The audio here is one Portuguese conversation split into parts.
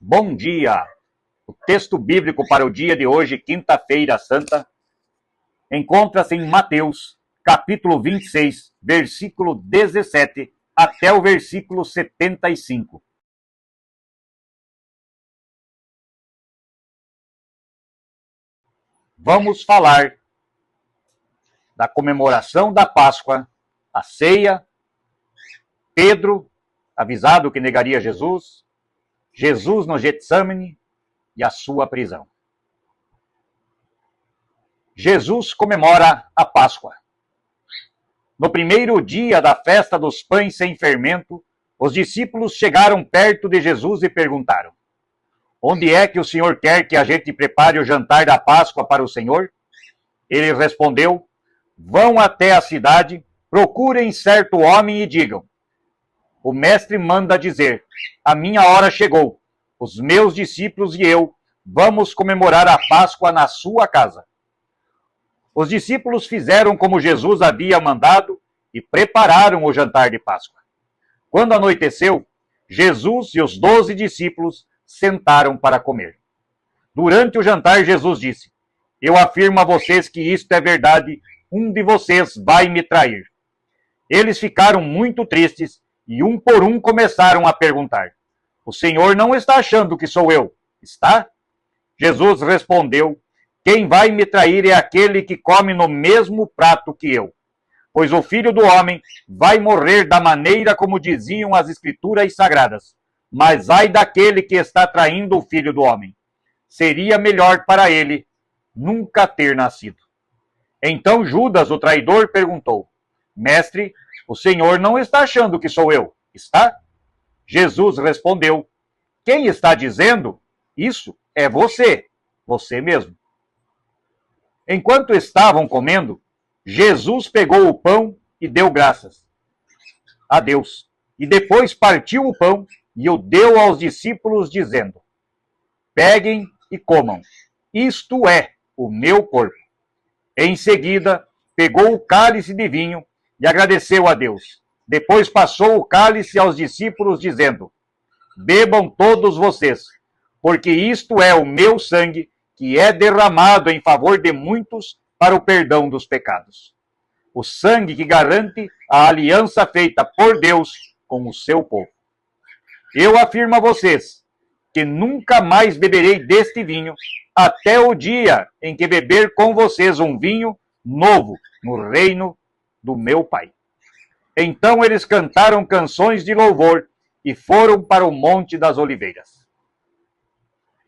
Bom dia! O texto bíblico para o dia de hoje, quinta-feira santa, encontra-se em Mateus, capítulo 26, versículo 17 até o versículo 75. Vamos falar da comemoração da Páscoa, a ceia, Pedro, avisado que negaria Jesus, Jesus no Getsemane e a sua prisão. Jesus comemora a Páscoa. No primeiro dia da festa dos pães sem fermento, os discípulos chegaram perto de Jesus e perguntaram: onde é que o Senhor quer que a gente prepare o jantar da Páscoa para o Senhor? Ele respondeu: vão até a cidade, procurem certo homem e digam: o mestre manda dizer, a minha hora chegou, os meus discípulos e eu vamos comemorar a Páscoa na sua casa. Os discípulos fizeram como Jesus havia mandado e prepararam o jantar de Páscoa. Quando anoiteceu, Jesus e os 12 discípulos sentaram para comer. Durante o jantar, Jesus disse: eu afirmo a vocês que isto é verdade, um de vocês vai me trair. Eles ficaram muito tristes e um por um começaram a perguntar: o Senhor não está achando que sou eu, está? Jesus respondeu: quem vai me trair é aquele que come no mesmo prato que eu. Pois o Filho do Homem vai morrer da maneira como diziam as Escrituras Sagradas. Mas ai daquele que está traindo o Filho do Homem. Seria melhor para ele nunca ter nascido. Então Judas, o traidor, perguntou: mestre, o Senhor não está achando que sou eu, está? Jesus respondeu: quem está dizendo isso é você, você mesmo. Enquanto estavam comendo, Jesus pegou o pão e deu graças a Deus. E depois partiu o pão e o deu aos discípulos, dizendo: peguem e comam, isto é o meu corpo. Em seguida, pegou o cálice de vinho e agradeceu a Deus. Depois passou o cálice aos discípulos, dizendo: bebam todos vocês, porque isto é o meu sangue, que é derramado em favor de muitos para o perdão dos pecados. O sangue que garante a aliança feita por Deus com o seu povo. Eu afirmo a vocês que nunca mais beberei deste vinho, até o dia em que beber com vocês um vinho novo no reino do meu Pai. Então eles cantaram canções de louvor e foram para o Monte das Oliveiras.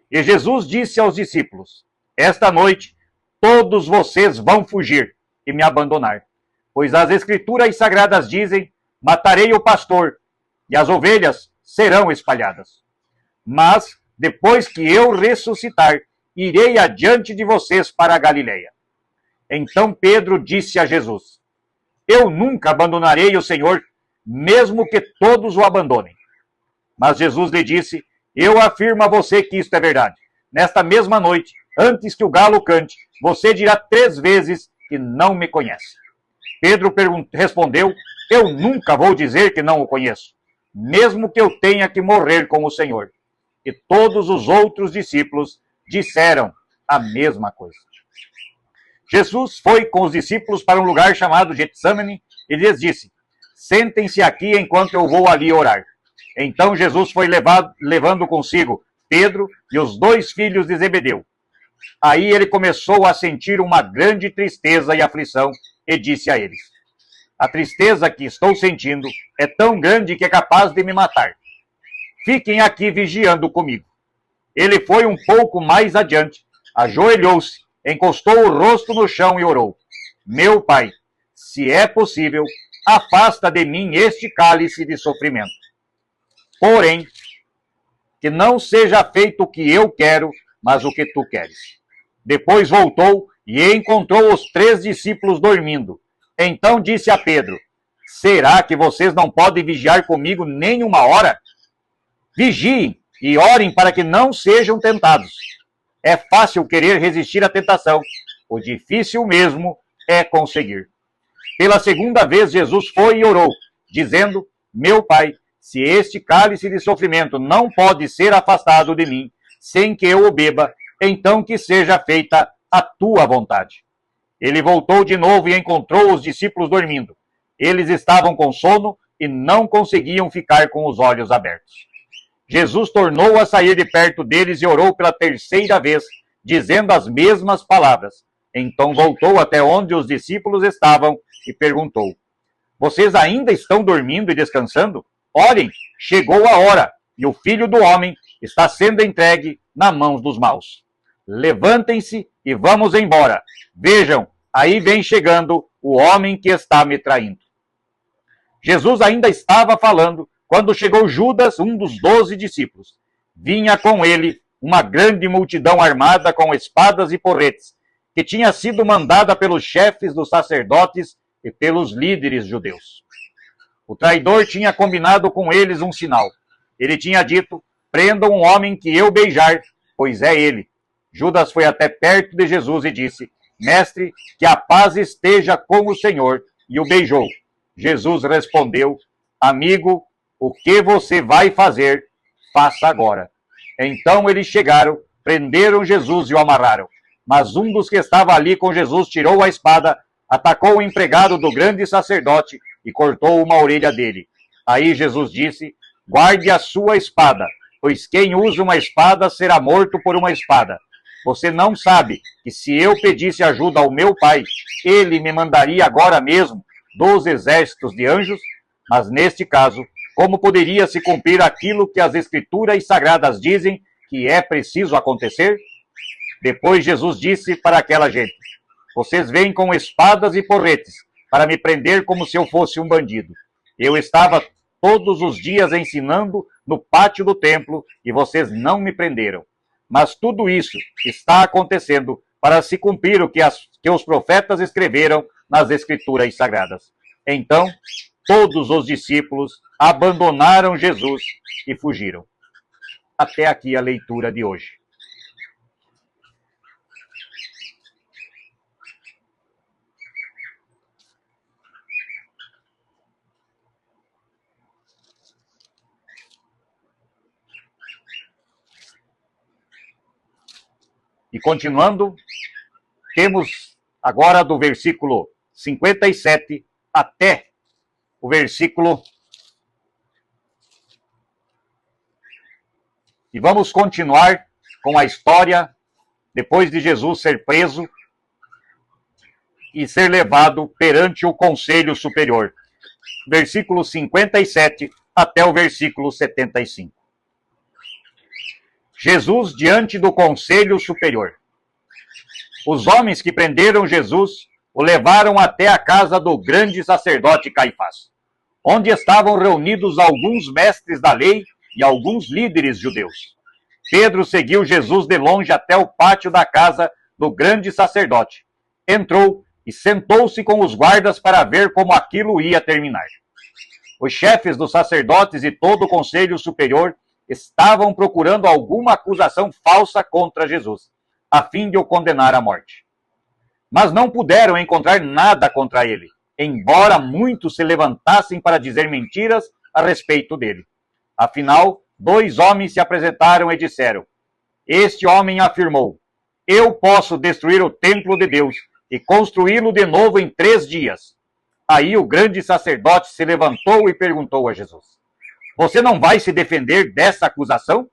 E Jesus disse aos discípulos: esta noite todos vocês vão fugir e me abandonar, pois as Escrituras Sagradas dizem: matarei o pastor e as ovelhas serão espalhadas. Mas depois que eu ressuscitar, irei adiante de vocês para a Galileia. Então Pedro disse a Jesus: eu nunca abandonarei o Senhor, mesmo que todos o abandonem. Mas Jesus lhe disse: eu afirmo a você que isto é verdade. Nesta mesma noite, antes que o galo cante, você dirá 3 vezes que não me conhece. Pedro respondeu: eu nunca vou dizer que não o conheço, mesmo que eu tenha que morrer com o Senhor. E todos os outros discípulos disseram a mesma coisa. Jesus foi com os discípulos para um lugar chamado Getsemane e lhes disse: sentem-se aqui enquanto eu vou ali orar. Então Jesus foi levando consigo Pedro e os 2 filhos de Zebedeu. Aí ele começou a sentir uma grande tristeza e aflição e disse a eles: a tristeza que estou sentindo é tão grande que é capaz de me matar. Fiquem aqui vigiando comigo. Ele foi um pouco mais adiante, ajoelhou-se, encostou o rosto no chão e orou: meu Pai, se é possível, afasta de mim este cálice de sofrimento. Porém, que não seja feito o que eu quero, mas o que tu queres. Depois voltou e encontrou os 3 discípulos dormindo. Então disse a Pedro: será que vocês não podem vigiar comigo nem 1 hora? Vigiem e orem para que não sejam tentados. É fácil querer resistir à tentação, o difícil mesmo é conseguir. Pela segunda vez Jesus foi e orou, dizendo: meu Pai, Se este cálice de sofrimento não pode ser afastado de mim, sem que eu o beba, então que seja feita a tua vontade. Ele voltou de novo e encontrou os discípulos dormindo. Eles estavam com sono e não conseguiam ficar com os olhos abertos. Jesus tornou a sair de perto deles e orou pela terceira vez, dizendo as mesmas palavras. Então voltou até onde os discípulos estavam e perguntou: vocês ainda estão dormindo e descansando? Orem, chegou a hora, e o Filho do Homem está sendo entregue nas mãos dos maus. Levantem-se e vamos embora. Vejam, aí vem chegando o homem que está me traindo. Jesus ainda estava falando quando chegou Judas, um dos 12 discípulos. Vinha com ele uma grande multidão armada com espadas e porretes, que tinha sido mandada pelos chefes dos sacerdotes e pelos líderes judeus. O traidor tinha combinado com eles um sinal. Ele tinha dito: prendam um homem que eu beijar, pois é ele. Judas foi até perto de Jesus e disse: mestre, que a paz esteja com o Senhor, e o beijou. Jesus respondeu: amigo, o que você vai fazer, faça agora. Então eles chegaram, prenderam Jesus e o amarraram. Mas um dos que estava ali com Jesus tirou a espada, atacou o empregado do grande sacerdote e cortou uma orelha dele. Aí Jesus disse: guarde a sua espada, pois quem usa uma espada será morto por uma espada. Você não sabe que se eu pedisse ajuda ao meu Pai, ele me mandaria agora mesmo 12 exércitos de anjos? Mas neste caso, como poderia se cumprir aquilo que as Escrituras sagradas dizem que é preciso acontecer? Depois Jesus disse para aquela gente: vocês vêm com espadas e porretes para me prender como se eu fosse um bandido. Eu estava todos os dias ensinando no pátio do templo e vocês não me prenderam. Mas tudo isso está acontecendo para se cumprir o que os profetas escreveram nas Escrituras sagradas. Então, todos os discípulos abandonaram Jesus e fugiram. Até aqui a leitura de hoje. E continuando, temos agora do versículo 57 até o versículo... E vamos continuar com a história depois de Jesus ser preso e ser levado perante o Conselho Superior. Versículo 57 até o versículo 75. Jesus diante do Conselho Superior. Os homens que prenderam Jesus o levaram até a casa do grande sacerdote Caifás, onde estavam reunidos alguns mestres da lei e alguns líderes judeus. Pedro seguiu Jesus de longe até o pátio da casa do grande sacerdote. Entrou e sentou-se com os guardas para ver como aquilo ia terminar. Os chefes dos sacerdotes e todo o conselho superior estavam procurando alguma acusação falsa contra Jesus, a fim de o condenar à morte. Mas não puderam encontrar nada contra ele, embora muitos se levantassem para dizer mentiras a respeito dele. Afinal, 2 homens se apresentaram e disseram: este homem afirmou: eu posso destruir o templo de Deus e construí-lo de novo em 3 dias. Aí o grande sacerdote se levantou e perguntou a Jesus: você não vai se defender dessa acusação?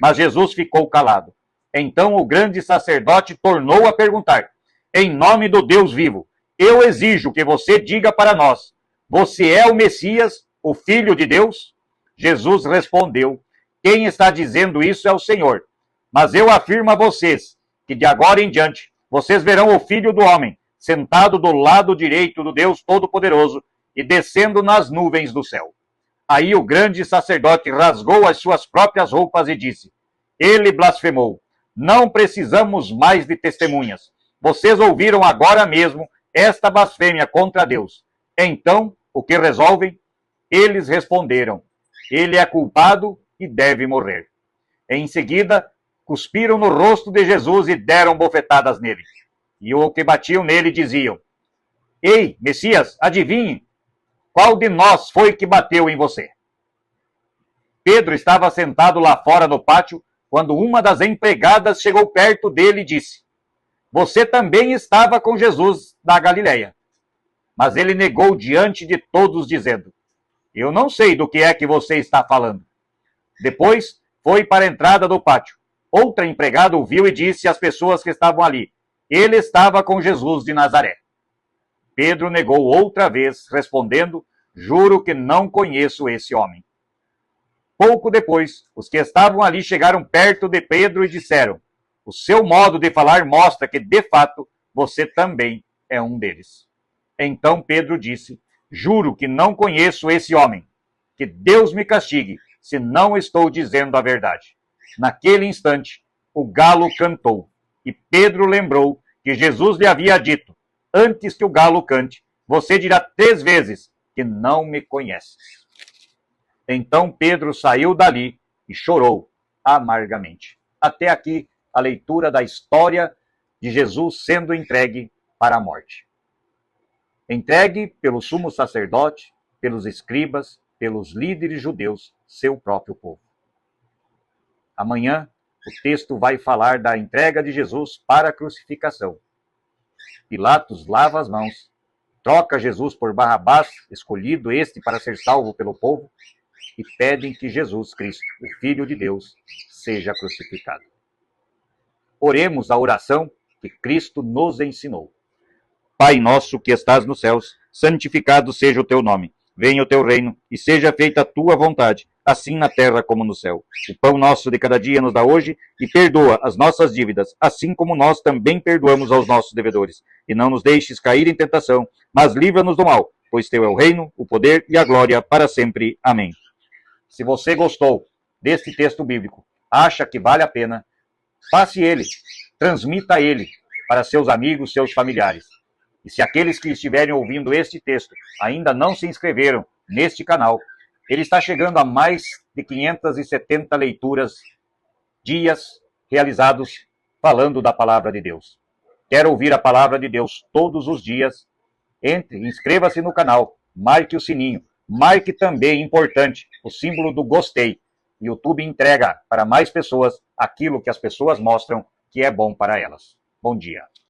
Mas Jesus ficou calado. Então o grande sacerdote tornou a perguntar: em nome do Deus vivo, eu exijo que você diga para nós: você é o Messias, o Filho de Deus? Jesus respondeu: quem está dizendo isso é o Senhor. Mas eu afirmo a vocês que de agora em diante vocês verão o Filho do Homem sentado do lado direito do Deus Todo-Poderoso e descendo nas nuvens do céu. Aí o grande sacerdote rasgou as suas próprias roupas e disse: ele blasfemou. Não precisamos mais de testemunhas. Vocês ouviram agora mesmo esta blasfêmia contra Deus. Então, o que resolvem? Eles responderam: ele é culpado e deve morrer. Em seguida, cuspiram no rosto de Jesus e deram bofetadas nele. E os que batiam nele diziam: ei, Messias, adivinhe, qual de nós foi que bateu em você? Pedro estava sentado lá fora no pátio quando uma das empregadas chegou perto dele e disse: Você também estava com Jesus da Galileia. Mas ele negou diante de todos, dizendo: Eu não sei do que é que você está falando. Depois foi para a entrada do pátio. Outra empregada o viu e disse às pessoas que estavam ali: Ele estava com Jesus de Nazaré. Pedro negou outra vez, respondendo: Juro que não conheço esse homem. Pouco depois, os que estavam ali chegaram perto de Pedro e disseram: O seu modo de falar mostra que, de fato, você também é um deles. Então Pedro disse: Juro que não conheço esse homem. Que Deus me castigue, se não estou dizendo a verdade. Naquele instante, o galo cantou, e Pedro lembrou que Jesus lhe havia dito: Antes que o galo cante, você dirá 3 vezes que não me conhece. Então Pedro saiu dali e chorou amargamente. Até aqui a leitura da história de Jesus sendo entregue para a morte. Entregue pelo sumo sacerdote, pelos escribas, pelos líderes judeus, seu próprio povo. Amanhã o texto vai falar da entrega de Jesus para a crucificação. Pilatos lava as mãos, troca Jesus por Barrabás, escolhido este para ser salvo pelo povo, e pedem que Jesus Cristo, o Filho de Deus, seja crucificado. Oremos a oração que Cristo nos ensinou. Pai nosso que estás nos céus, santificado seja o teu nome. Venha o teu reino e seja feita a tua vontade, assim na terra como no céu. O pão nosso de cada dia nos dá hoje e perdoa as nossas dívidas, assim como nós também perdoamos aos nossos devedores. E não nos deixes cair em tentação, mas livra-nos do mal, pois teu é o reino, o poder e a glória para sempre. Amém. Se você gostou deste texto bíblico, acha que vale a pena, passe ele, transmita ele para seus amigos, seus familiares. E se aqueles que estiverem ouvindo este texto ainda não se inscreveram neste canal, ele está chegando a mais de 570 leituras dias realizados falando da palavra de Deus. Quer ouvir a palavra de Deus todos os dias? Entre, inscreva-se no canal, marque o sininho, marque também, importante, o símbolo do gostei. O YouTube entrega para mais pessoas aquilo que as pessoas mostram que é bom para elas. Bom dia.